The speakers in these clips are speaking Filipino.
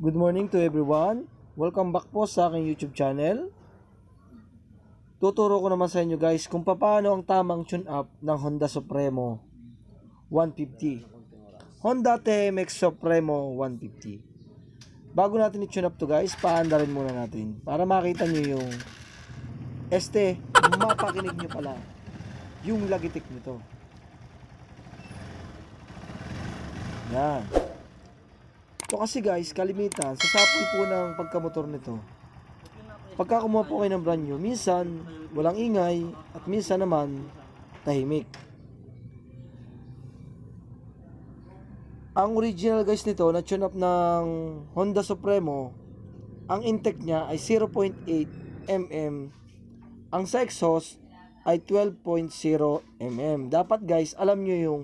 Good morning to everyone. Welcome back po sa aking YouTube channel. Tuturo ko naman sa inyo guys kung paano ang tamang tune-up ng Honda Supremo 150. Honda TMX Supremo 150. Bago natin i-tune up to guys, paandarin muna natin para makita nyo yung mapakinig nyo pala yung lagitik nito. Yan. Ito kasi guys, kalimitan, sa sapol po ng pagkamotor nito. Pagka kumuha po kayo ng brand new, minsan walang ingay at minsan naman tahimik. Ang original guys nito, na tune up ng Honda Supremo, ang intake niya ay 0.8 mm. Ang sa exhaust ay 12.0 mm. Dapat guys, alam nyo yung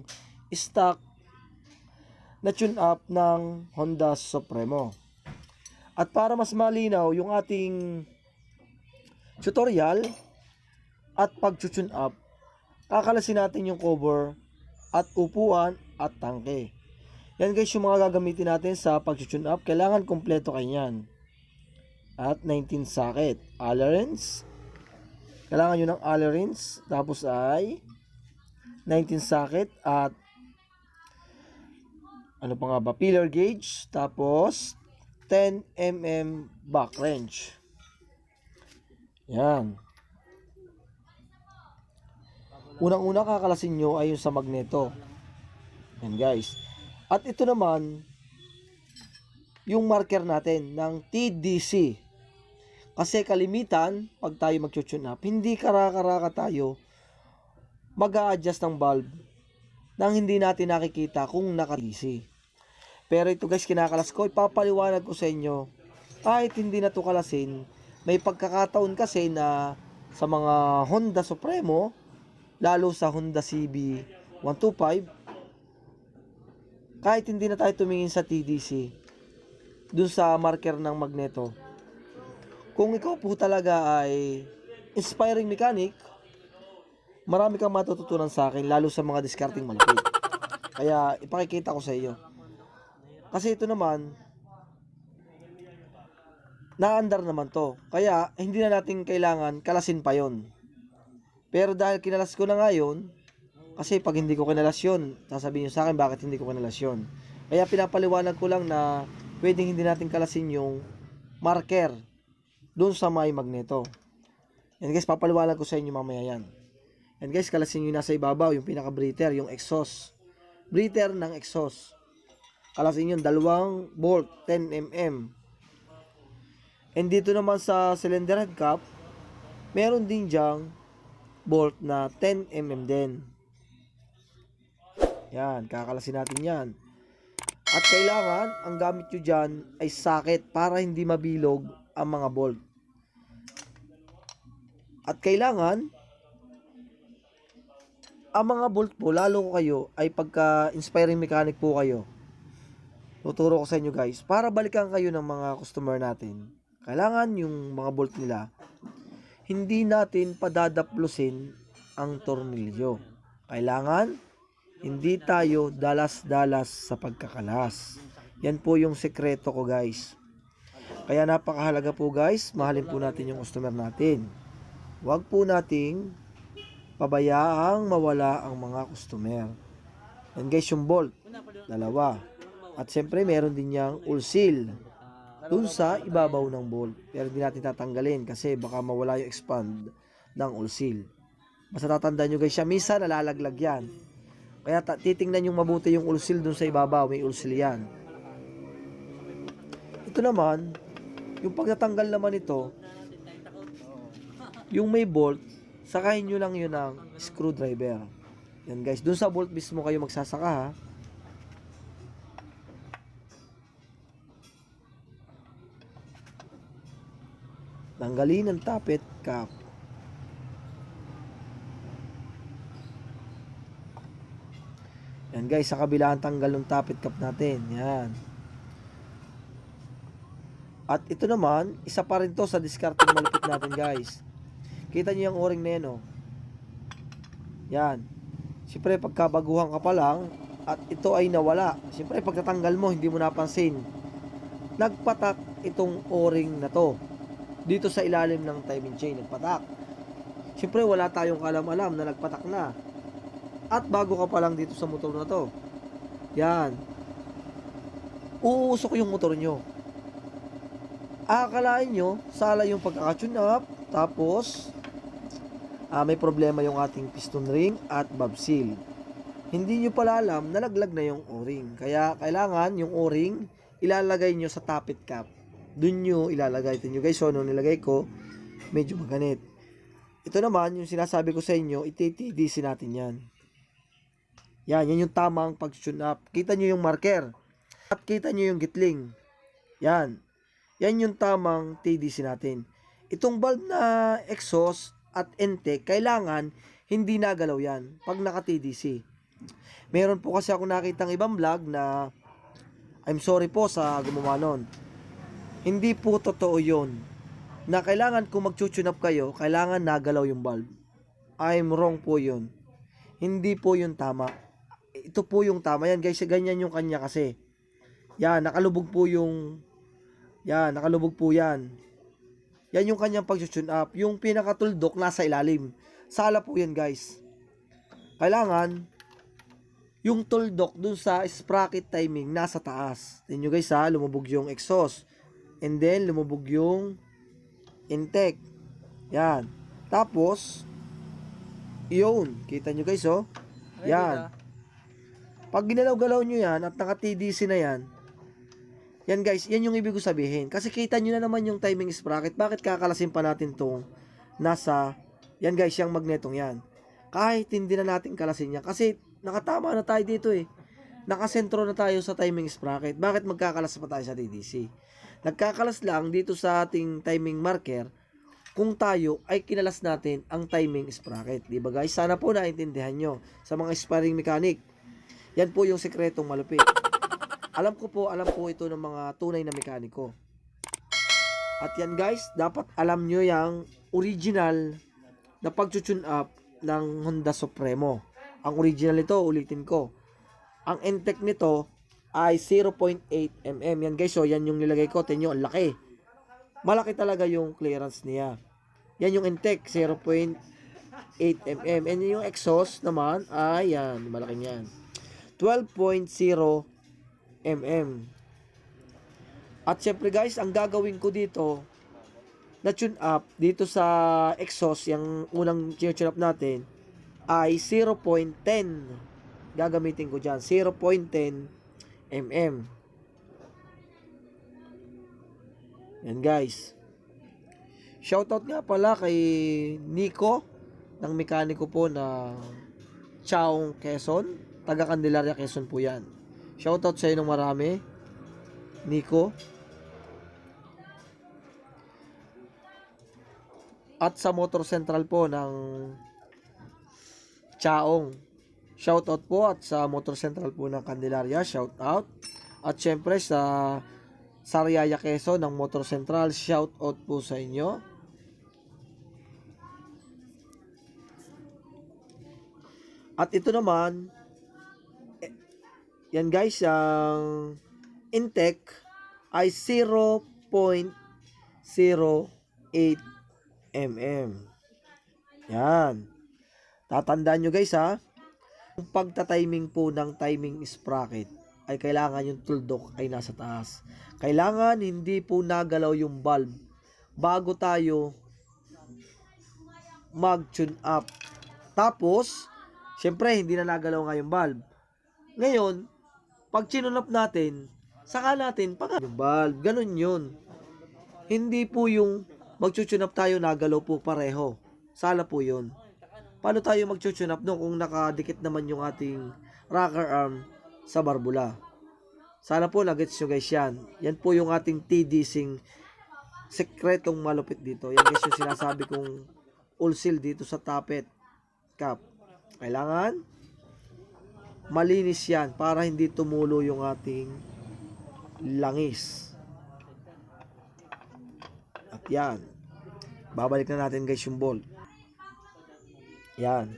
stock na tune up ng Honda Supremo. At para mas malinaw yung ating tutorial at pag-tune up, kakalasin natin yung cover at upuan at tangke. Yan guys yung mga gagamitin natin sa pag-tune up. Kailangan kompleto kayo yan. At 19 socket, Allen-wrench. Kailangan nyo ng Allen-wrench. Tapos ay 19 socket at ano pa nga ba? Pillar gauge. Tapos 10 mm back wrench. Yan. Unang-una kakalasin nyo ay yung sa magneto. Yan guys. At ito naman yung marker natin ng TDC. Kasi kalimitan pag tayo mag-tune up, hindi karaka-raka tayo mag-a-adjust ng valve nang hindi natin nakikita kung naka-TDC. Pero ito guys, kinakalas ko, ipapaliwanag ko sa inyo, kahit hindi na ito kalasin, may pagkakataon kasi na sa mga Honda Supremo, lalo sa Honda CB 125, kahit hindi na tayo tumingin sa TDC, dun sa marker ng magneto, kung ikaw po talaga ay inspiring mechanic, marami kang matututunan sa akin, lalo sa mga discarding malupit. Kaya ipakikita ko sa iyo. Kasi ito naman, naandar naman to. Kaya hindi na natin kailangan kalasin pa yon. Pero dahil kinalas ko na ngayon, kasi pag hindi ko kinalas yun, sasabihin nyo sa akin bakit hindi ko kinalas yun. Kaya pinapaliwanag ko lang na pwedeng hindi natin kalasin yung marker dun sa may magneto. Yan guys, papaliwanag ko sa inyo mamaya yan. And guys, kalasin nyo nasa ibabaw, yung pinaka-breather, yung exhaust. Breather ng exhaust. Kalasin nyo, 2 bolt, 10 mm. And dito naman sa cylinder head cap, meron din dyang bolt na 10 mm din. Yan, kakalasin natin yan. At kailangan, ang gamit nyo dyan ay socket para hindi mabilog ang mga bolt. At kailangan, ang mga bolt po, lalo ko kayo, ay pagka inspiring mechanic po kayo, tuturo ko sa inyo guys, para balikan kayo ng mga customer natin, kailangan yung mga bolt nila, hindi natin padadaplusin ang tornilyo. Kailangan, hindi tayo dalas-dalas sa pagkakalas. Yan po yung sekreto ko guys. Kaya napakahalaga po guys, mahalin po natin yung customer natin. Huwag po nating pabayaang mawala ang mga customer. Yan guys yung bolt, 2. At siyempre meron din niyang oil seal dun sa ibabaw ng bolt. Pero hindi natin tatanggalin kasi baka mawala yung expand ng oil seal. Basta tatandaan nyo guys siya, minsan nalalaglag yan. Kaya titingnan yung mabuti yung oil seal dun sa ibabaw, may oil seal yan. Ito naman, yung pagtatanggal naman ito, yung may bolt, sakahin nyo lang yun ng screwdriver. Yan guys, dun sa bolt mismo kayo magsasaka ha. Tanggalin ang tappet cap. Yan guys, sa kabilang tanggal ng tappet cap natin. Yan. At ito naman, isa pa rin to sa discarding malupit natin guys. Kita nyo yung o-ring na yan oh. Yan. Siyempre pagkabaguhan ka pa lang at ito ay nawala. Siyempre pagtatanggal mo, hindi mo napansin. nagpatak itong o-ring na to dito sa ilalim ng timing chain, nagpatak. Siyempre wala tayong alam-alam na nagpatak na, at bago ka pa lang dito sa motor na to. Yan, uusok yung motor nyo. Akalain nyo sala yung pagkaka-tune up, tapos may problema yung ating piston ring at valve seal. Hindi nyo pala alam na nalaglag na yung o-ring. Kaya kailangan yung o-ring ilalagay nyo sa tappet cap. Doon nyo ilalagay. Ito nyo guys, so nung nilagay ko, medyo maganit. Ito naman, yung sinasabi ko sa inyo, iti-TDC natin yan. Yan yung tamang pag-tune up. Kita nyo yung marker. At kita nyo yung gitling. Yan yung tamang TDC natin. Itong valve na exhaust at intake, kailangan hindi nagalaw yan pag naka-TDC. Meron po kasi ako nakitang ibang vlog na, I'm sorry po sa gumawa nun, hindi po totoo yun, na kailangan kung mag-tune up kayo, kailangan nagalaw yung valve. I'm wrong po yun. Hindi po yun tama. Ito po yung tama. Yan guys, ganyan yung kanya kasi. Yan, nakalubog po yung, yan, nakalubog po yan. Yan yung kanyang pag-tune up. Yung pinakatuldok nasa ilalim. Sala po yan guys. Kailangan yung tuldok dun sa sprocket timing nasa taas. Tingnan nyo guys ha, lumubog yung exhaust. And then lumubog yung intake. Yan. Tapos, yun. Kita nyo guys oh. Yan. Pag ginalaw-galaw nyo yan at naka-TDC na yan, yan guys, yan yung ibig ko sabihin. Kasi kita nyo na naman yung timing sprocket. Bakit kakalasin pa natin tong nasa, yan guys, yung magnetong yan. Kahit hindi na natin kalasin yan. Kasi nakatama na tayo dito eh. Nakasentro na tayo sa timing sprocket. Bakit magkakalas pa tayo sa TDC? Nagkakalas lang dito sa ating timing marker kung tayo ay kinalas natin ang timing sprocket. Diba guys? Sana po naintindihan nyo sa mga aspiring mechanic. Yan po yung sekretong malupit. Alam po ito ng mga tunay na mekaniko. At yan guys, dapat alam nyo yung original na pag-tune up ng Honda Supremo. Ang original ito, ulitin ko. Ang intake nito ay 0.8 mm. Yan guys, so yan yung nilagay ko. Tingnan nyo, ang laki. Malaki talaga yung clearance niya. Yan yung intake, 0.8 mm. And yung exhaust naman ay yan, malaki yan. 12.0 mm. At syempre guys, ang gagawin ko dito na tune up dito sa exhaust, yung unang tune up natin ay 0.10. Gagamitin ko dyan 0.10 mm. Yan guys. Shoutout nga pala kay Nico, ng mekaniko po na Chaong Quezon, taga Candelaria Quezon po yan. Shoutout sa inyo ng marami, Nico. At sa Motor Central po ng Chaong, shoutout po. At sa Motor Central po ng Candelaria, shoutout. At syempre sa Sariaya Quezon ng Motor Central, shoutout po sa inyo. At ito naman, yan guys, ang intake ay 0.08 mm. Yan. Tatandaan nyo guys ha, yung pagta-timing po ng timing sprocket ay kailangan yung tuldok ay nasa taas. Kailangan hindi po nagalaw yung valve bago tayo mag-tune up. Tapos, syempre hindi na nagalaw nga yung valve. Ngayon, pag tune up natin, saka natin pag yung valve, ganun yun. Hindi po yung mag-tune up tayo, nagalaw po pareho. Sala po yun. Paano tayo mag-tune up kung nakadikit naman yung ating rocker arm sa barbula? Sana po nagets nyo guys yan. Yan po yung ating TDCing sekretong malupit dito. Yan guys yung sinasabi kong all seal dito sa tappet cap. Kailangan malinis yan para hindi tumulo yung ating langis. At yan, babalik na natin guys yung bolt. Yan.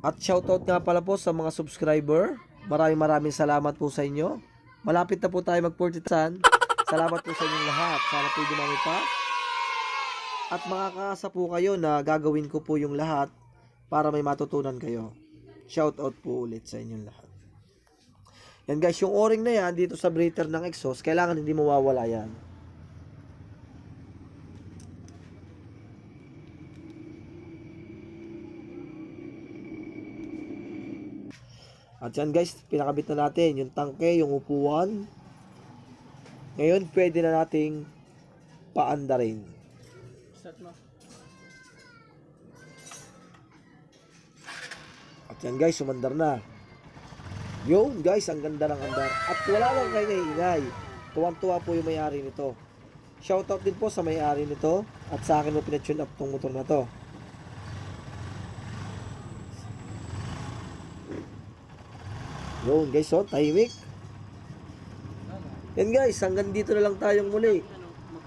At shoutout nga pala po sa mga subscriber. Maraming salamat po sa inyo. Malapit na po tayo mag-40,000. Salamat po sa inyong lahat. Sana po dumami pa. At makakaasa po kayo na gagawin ko po yung lahat para may matutunan kayo. Shoutout po ulit sa inyong lahat. Yan guys, yung o-ring na yan dito sa breather ng exhaust, kailangan hindi mawawala yan. At yan guys, pinakabit na natin yung tangke, yung upuan. Ngayon, pwede na nating paandarin. Start mo. At yan guys, sumandar na. Yun guys, ang ganda ng andar. At wala lang kayo naingay. Tuwang-tuwa po yung may-ari nito. Shoutout din po sa may-ari nito. At sa akin mo pinatune up tong motor na to. Yun guys, so tahimik. Yan guys, hanggang dito na lang tayong muli.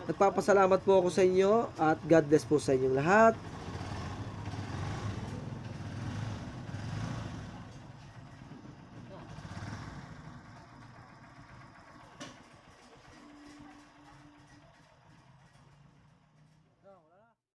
Nagpapasalamat po ako sa inyo at God bless po sa inyong lahat.